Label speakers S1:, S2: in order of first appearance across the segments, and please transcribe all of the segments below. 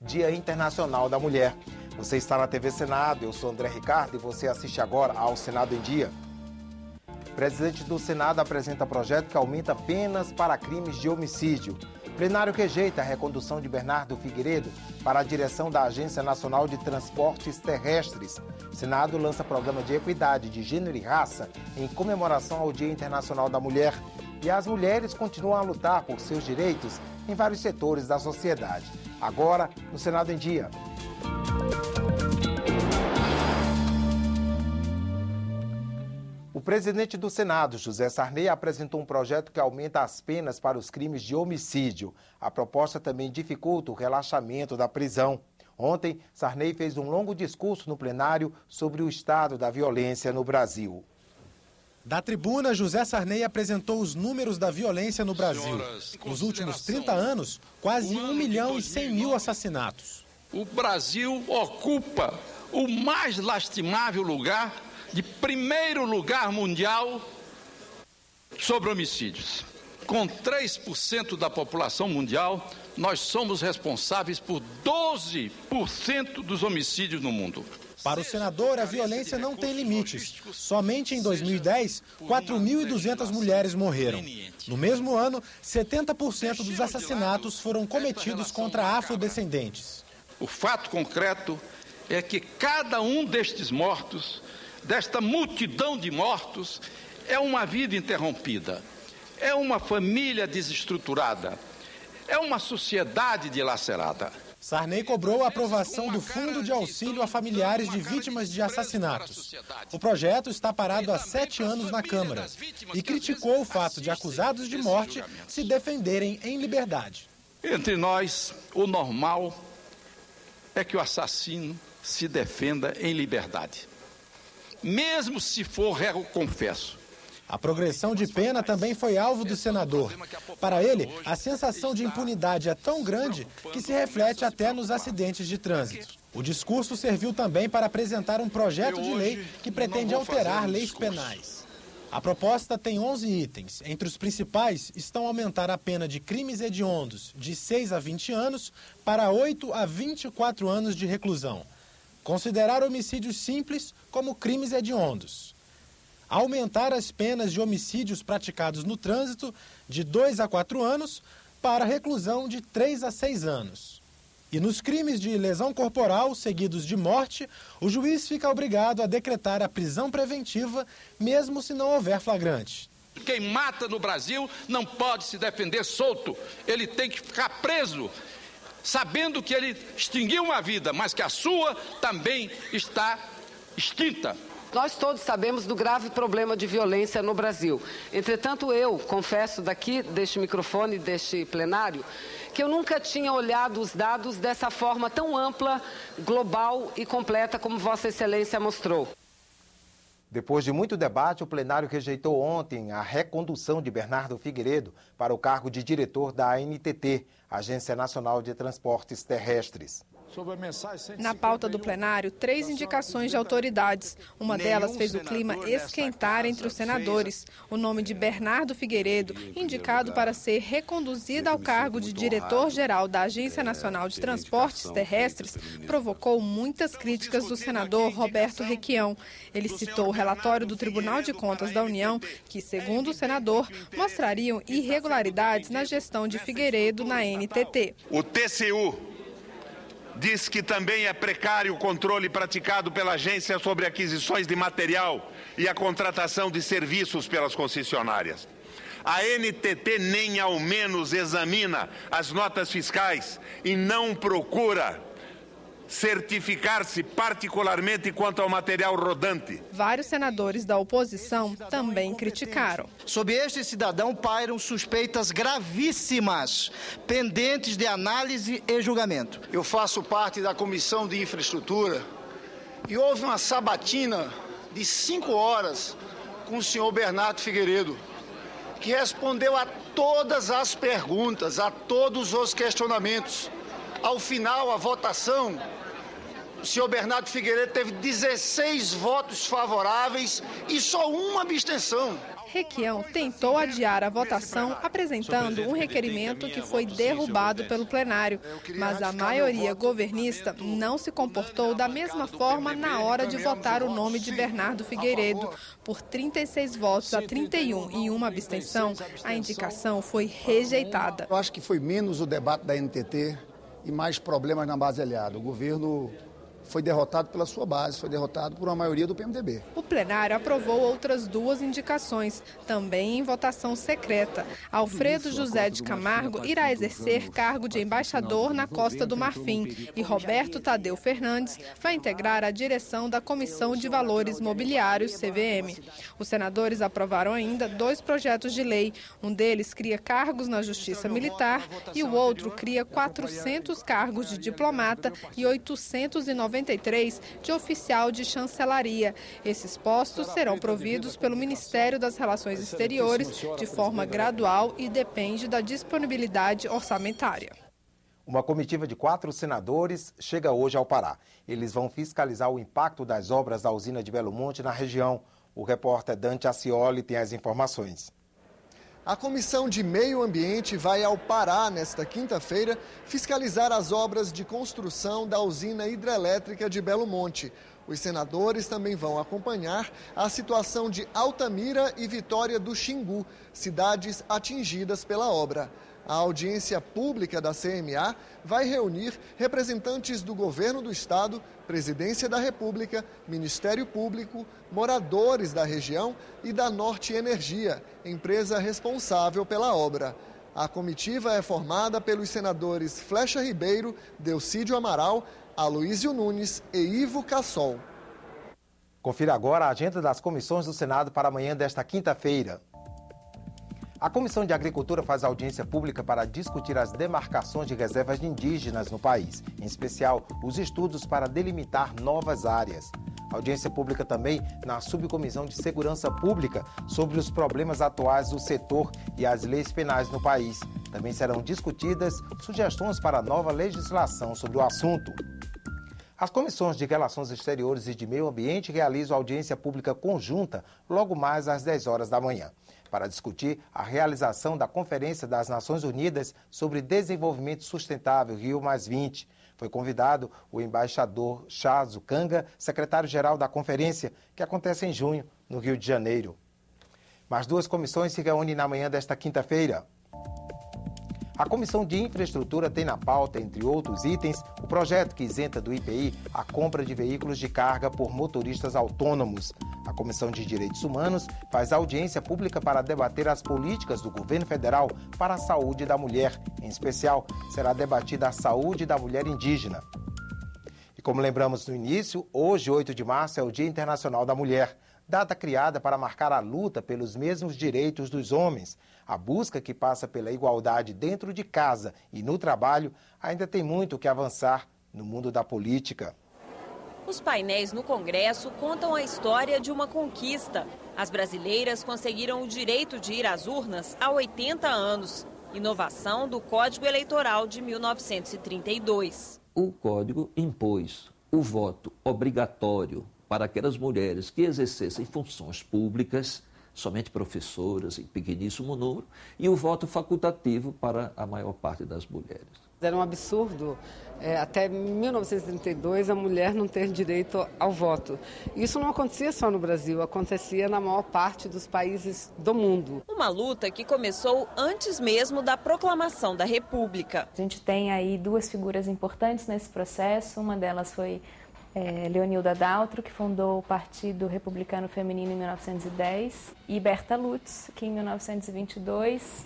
S1: Dia Internacional da Mulher. Você está na TV Senado, eu sou André Ricardo e você assiste agora ao Senado em Dia. O presidente do Senado apresenta projeto que aumenta penas para crimes de homicídio. Plenário rejeita a recondução de Bernardo Figueiredo para a direção da Agência Nacional de Transportes Terrestres. O Senado lança programa de equidade de gênero e raça em comemoração ao Dia Internacional da Mulher. E as mulheres continuam a lutar por seus direitos em vários setores da sociedade. Agora, no Senado em Dia. O presidente do Senado, José Sarney, apresentou um projeto que aumenta as penas para os crimes de homicídio. A proposta também dificulta o relaxamento da prisão. Ontem, Sarney fez um longo discurso no plenário sobre o estado da violência no Brasil.
S2: Da tribuna, José Sarney apresentou os números da violência no Brasil. Nos últimos 30 anos, quase 1.100.000 assassinatos.
S3: O Brasil ocupa o mais lastimável lugar, de primeiro lugar mundial, sobre homicídios. Com 3% da população mundial, nós somos responsáveis por 12% dos homicídios no mundo.
S2: Para o senador, a violência não tem limites. Somente em 2010, 4.200 mulheres morreram. No mesmo ano, 70% dos assassinatos foram cometidos contra afrodescendentes.
S3: O fato concreto é que cada um destes mortos, desta multidão de mortos, é uma vida interrompida, é uma família desestruturada, é uma sociedade dilacerada.
S2: Sarney cobrou a aprovação do Fundo de Auxílio a Familiares de Vítimas de Assassinatos. O projeto está parado há 7 anos na Câmara e criticou o fato de acusados de morte se defenderem em liberdade.
S3: Entre nós, o normal é que o assassino se defenda em liberdade, mesmo se for réu confesso.
S2: A progressão de pena também foi alvo do senador. Para ele, a sensação de impunidade é tão grande que se reflete até nos acidentes de trânsito. O discurso serviu também para apresentar um projeto de lei que pretende alterar leis penais. A proposta tem 11 itens. Entre os principais estão aumentar a pena de crimes hediondos de 6 a 20 anos para 8 a 24 anos de reclusão. Considerar homicídios simples como crimes hediondos. Aumentar as penas de homicídios praticados no trânsito de 2 a 4 anos para reclusão de 3 a 6 anos. E nos crimes de lesão corporal seguidos de morte, o juiz fica obrigado a decretar a prisão preventiva, mesmo se não houver flagrante.
S3: Quem mata no Brasil não pode se defender solto, ele tem que ficar preso, sabendo que ele extinguiu uma vida, mas que a sua também está extinta.
S4: Nós todos sabemos do grave problema de violência no Brasil. Entretanto, eu confesso daqui, deste microfone, deste plenário, que eu nunca tinha olhado os dados dessa forma tão ampla, global e completa como Vossa Excelência mostrou.
S1: Depois de muito debate, o plenário rejeitou ontem a recondução de Bernardo Figueiredo para o cargo de diretor da ANTT, Agência Nacional de Transportes Terrestres.
S5: Na pauta do plenário, 3 indicações de autoridades. Uma delas fez o clima esquentar entre os senadores. O nome de Bernardo Figueiredo, indicado para ser reconduzido ao cargo de diretor-geral da Agência Nacional de Transportes Terrestres, provocou muitas críticas do senador Roberto Requião. Ele citou o relatório do Tribunal de Contas da União, que, segundo o senador, mostrariam irregularidades na gestão de Figueiredo na ANTT.
S6: O TCU diz que também é precário o controle praticado pela agência sobre aquisições de material e a contratação de serviços pelas concessionárias. A ANTT nem ao menos examina as notas fiscais e não procura certificar-se particularmente quanto ao material rodante.
S5: Vários senadores da oposição também criticaram.
S7: Sobre este cidadão pairam suspeitas gravíssimas, pendentes de análise e julgamento.
S8: Eu faço parte da Comissão de Infraestrutura e houve uma sabatina de 5 horas com o senhor Bernardo Figueiredo, que respondeu a todas as perguntas, a todos os questionamentos. Ao final, a votação, o senhor Bernardo Figueiredo teve 16 votos favoráveis e só uma abstenção.
S5: Requião tentou adiar a votação apresentando um requerimento que foi derrubado pelo plenário, mas a maioria governista não se comportou da mesma forma na hora de votar o nome de Bernardo Figueiredo. Por 36 votos a 31 e uma abstenção, a indicação foi rejeitada.
S9: Eu acho que foi menos o debate da NTT e mais problemas na base aliada. O governo foi derrotado pela sua base, foi derrotado por uma maioria do PMDB.
S5: O plenário aprovou outras 2 indicações, também em votação secreta. Alfredo José de Camargo irá exercer cargo de embaixador na Costa do Marfim e Roberto Tadeu Fernandes vai integrar a direção da Comissão de Valores Mobiliários, CVM. Os senadores aprovaram ainda 2 projetos de lei. Um deles cria cargos na Justiça Militar e o outro cria 400 cargos de diplomata e 893 de oficial de chancelaria. Esses postos serão providos pelo Ministério das Relações Exteriores de forma gradual e depende da disponibilidade orçamentária.
S1: Uma comitiva de 4 senadores chega hoje ao Pará. Eles vão fiscalizar o impacto das obras da usina de Belo Monte na região. O repórter Dante Ascioli tem as informações.
S10: A Comissão de Meio Ambiente vai ao Pará nesta quinta-feira fiscalizar as obras de construção da usina hidrelétrica de Belo Monte. Os senadores também vão acompanhar a situação de Altamira e Vitória do Xingu, cidades atingidas pela obra. A audiência pública da CMA vai reunir representantes do Governo do Estado, Presidência da República, Ministério Público, moradores da região e da Norte Energia, empresa responsável pela obra. A comitiva é formada pelos senadores Flecha Ribeiro, Delcídio Amaral, Aloísio Nunes e Ivo Cassol.
S1: Confira agora a agenda das comissões do Senado para amanhã desta quinta-feira. A Comissão de Agricultura faz audiência pública para discutir as demarcações de reservas de indígenas no país, em especial os estudos para delimitar novas áreas. Audiência pública também na Subcomissão de Segurança Pública sobre os problemas atuais do setor e as leis penais no país. Também serão discutidas sugestões para nova legislação sobre o assunto. As comissões de Relações Exteriores e de Meio Ambiente realizam audiência pública conjunta logo mais às 10 horas da manhã, para discutir a realização da Conferência das Nações Unidas sobre Desenvolvimento Sustentável Rio+20. Foi convidado o embaixador Charles Kanga, secretário-geral da conferência, que acontece em junho, no Rio de Janeiro. Mais 2 comissões se reúnem na manhã desta quinta-feira. A Comissão de Infraestrutura tem na pauta, entre outros itens, o projeto que isenta do IPI a compra de veículos de carga por motoristas autônomos. A Comissão de Direitos Humanos faz audiência pública para debater as políticas do governo federal para a saúde da mulher. Em especial, será debatida a saúde da mulher indígena. E como lembramos no início, hoje, 8 de março, é o Dia Internacional da Mulher, data criada para marcar a luta pelos mesmos direitos dos homens. A busca que passa pela igualdade dentro de casa e no trabalho ainda tem muito que avançar no mundo da política.
S11: Os painéis no Congresso contam a história de uma conquista. As brasileiras conseguiram o direito de ir às urnas há 80 anos. Inovação do Código Eleitoral de 1932.
S12: O Código impôs o voto obrigatório para aquelas mulheres que exercessem funções públicas, somente professoras em pequeníssimo número, e o voto facultativo para a maior parte das mulheres.
S4: Era um absurdo, até 1932, a mulher não ter direito ao voto. Isso não acontecia só no Brasil, acontecia na maior parte dos países do mundo.
S11: Uma luta que começou antes mesmo da proclamação da República.
S13: A gente tem aí 2 figuras importantes nesse processo, uma delas foi Leonilda Daltro, que fundou o Partido Republicano Feminino em 1910, e Berta Lutz, que em 1922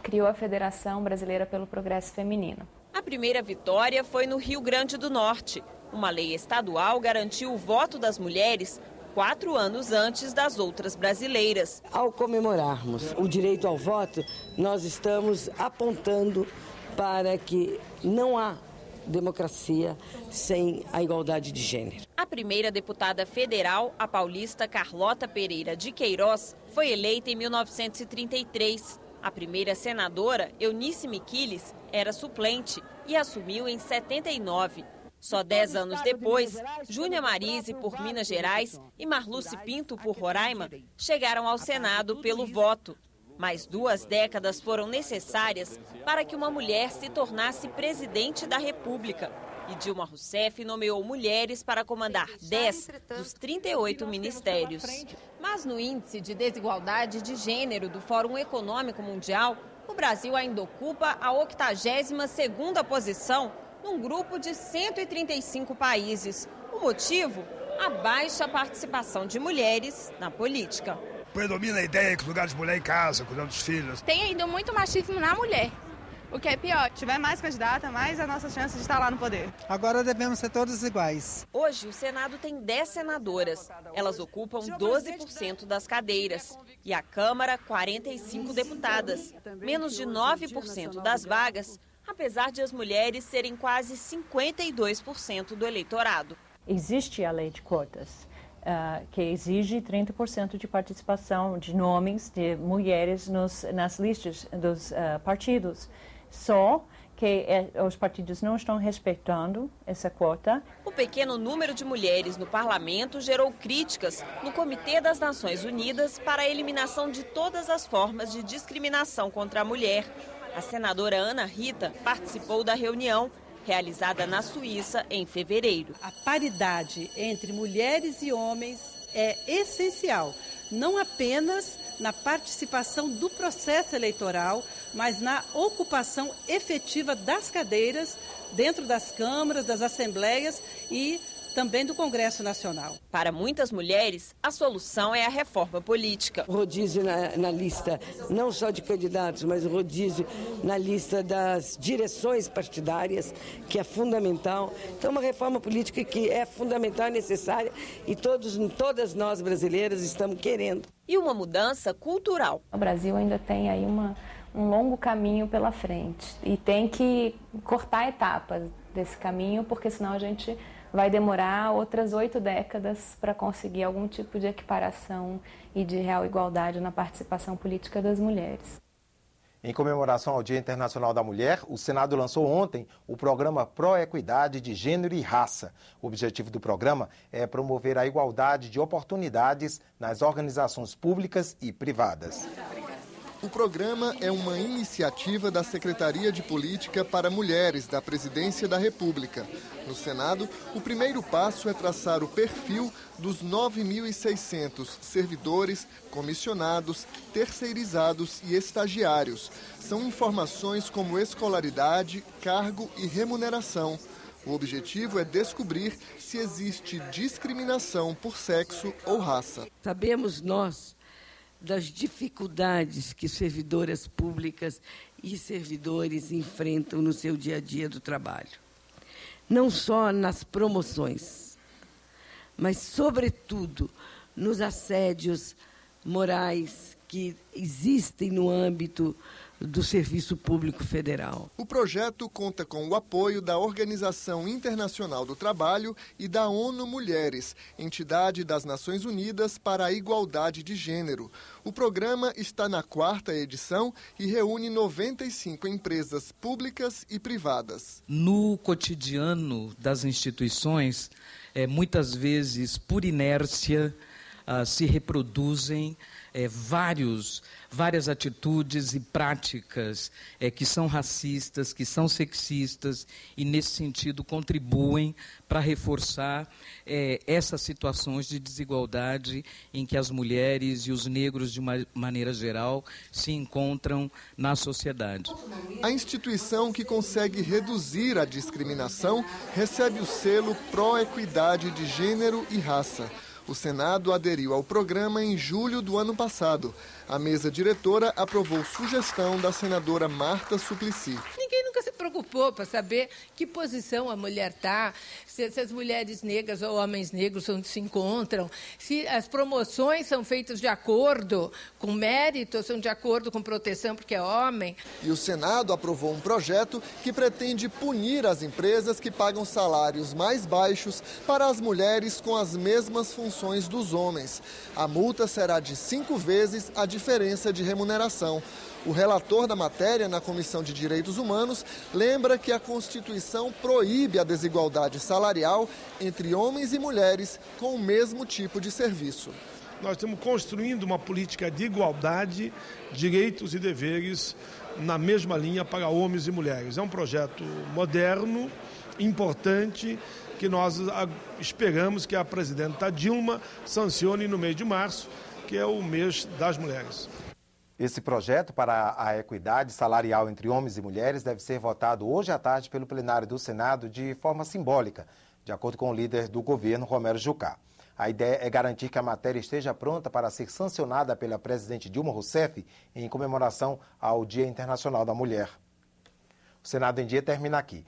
S13: criou a Federação Brasileira pelo Progresso Feminino.
S11: A primeira vitória foi no Rio Grande do Norte. Uma lei estadual garantiu o voto das mulheres 4 anos antes das outras brasileiras.
S14: Ao comemorarmos o direito ao voto, nós estamos apontando para que não há democracia sem a igualdade de gênero.
S11: A primeira deputada federal, a paulista Carlota Pereira de Queiroz, foi eleita em 1933. A primeira senadora, Eunice Miquiles, era suplente e assumiu em 79. Só 10 anos depois, Júnia Marise, por Minas Gerais, e Marluce Pinto, por Roraima, chegaram ao Senado pelo voto. Mais 2 décadas foram necessárias para que uma mulher se tornasse presidente da República. E Dilma Rousseff nomeou mulheres para comandar 10 dos 38 ministérios. Mas no índice de desigualdade de gênero do Fórum Econômico Mundial, o Brasil ainda ocupa a 82ª posição num grupo de 135 países. O motivo? A baixa participação de mulheres na política.
S15: Predomina a ideia que o lugar de mulher em casa, cuidando dos filhos.
S16: Tem ainda muito machismo na mulher, o que é pior.
S17: Se tiver mais candidata, mais a nossa chance de estar lá no poder.
S18: Agora devemos ser todos iguais.
S11: Hoje, o Senado tem 10 senadoras. Elas ocupam 12% das cadeiras. E a Câmara, 45 deputadas. Menos de 9% das vagas, apesar de as mulheres serem quase 52% do eleitorado.
S19: Existe a lei de cotas, que exige 30% de participação de nomes de mulheres nas listas dos partidos. Só que os partidos não estão respeitando essa quota.
S11: O pequeno número de mulheres no parlamento gerou críticas no Comitê das Nações Unidas para a eliminação de todas as formas de discriminação contra a mulher. A senadora Ana Rita participou da reunião realizada na Suíça em fevereiro.
S20: A paridade entre mulheres e homens é essencial, não apenas na participação do processo eleitoral, mas na ocupação efetiva das cadeiras dentro das câmaras, das assembleias e também do Congresso Nacional.
S11: Para muitas mulheres, a solução é a reforma política.
S14: O rodízio na lista, não só de candidatos, mas o rodízio na lista das direções partidárias, que é fundamental. Então, uma reforma política que é fundamental e necessária e todas nós brasileiras estamos querendo.
S11: E uma mudança cultural.
S13: O Brasil ainda tem aí um longo caminho pela frente e tem que cortar etapas desse caminho, porque senão a gente vai demorar outras 8 décadas para conseguir algum tipo de equiparação e de real igualdade na participação política das mulheres.
S1: Em comemoração ao Dia Internacional da Mulher, o Senado lançou ontem o programa Pró-Equidade de Gênero e Raça. O objetivo do programa é promover a igualdade de oportunidades nas organizações públicas e privadas.
S10: O programa é uma iniciativa da Secretaria de Política para Mulheres da Presidência da República. No Senado, o primeiro passo é traçar o perfil dos 9.600 servidores, comissionados, terceirizados e estagiários. São informações como escolaridade, cargo e remuneração. O objetivo é descobrir se existe discriminação por sexo ou raça.
S14: Sabemos nós das dificuldades que servidoras públicas e servidores enfrentam no seu dia a dia do trabalho. Não só nas promoções, mas, sobretudo, nos assédios morais que existem no âmbito do Serviço Público Federal.
S10: O projeto conta com o apoio da Organização Internacional do Trabalho e da ONU Mulheres, entidade das Nações Unidas para a Igualdade de Gênero. O programa está na 4ª edição e reúne 95 empresas públicas e privadas.
S21: No cotidiano das instituições, muitas vezes, por inércia, se reproduzem várias atitudes e práticas que são racistas, que são sexistas e, nesse sentido, contribuem para reforçar essas situações de desigualdade em que as mulheres e os negros, de uma maneira geral, se encontram na sociedade.
S10: A instituição que consegue reduzir a discriminação recebe o selo Pró-Equidade de Gênero e Raça. O Senado aderiu ao programa em julho do ano passado. A mesa diretora aprovou sugestão da senadora Marta Suplicy.
S22: Ninguém nunca se preocupou para saber que posição a mulher está, se as mulheres negras ou homens negros onde se encontram, se as promoções são feitas de acordo com mérito, ou são de acordo com proteção porque é homem.
S10: E o Senado aprovou um projeto que pretende punir as empresas que pagam salários mais baixos para as mulheres com as mesmas funções dos homens. A multa será de 5 vezes a diferença de remuneração. O relator da matéria na Comissão de Direitos Humanos lembra que a Constituição proíbe a desigualdade salarial entre homens e mulheres com o mesmo tipo de serviço.
S15: Nós estamos construindo uma política de igualdade, direitos e deveres na mesma linha para homens e mulheres. É um projeto moderno, importante, que nós esperamos que a presidenta Dilma sancione no mês de março, que é o mês das mulheres.
S1: Esse projeto para a equidade salarial entre homens e mulheres deve ser votado hoje à tarde pelo plenário do Senado de forma simbólica, de acordo com o líder do governo, Romero Jucá. A ideia é garantir que a matéria esteja pronta para ser sancionada pela presidente Dilma Rousseff em comemoração ao Dia Internacional da Mulher. O Senado em Dia termina aqui.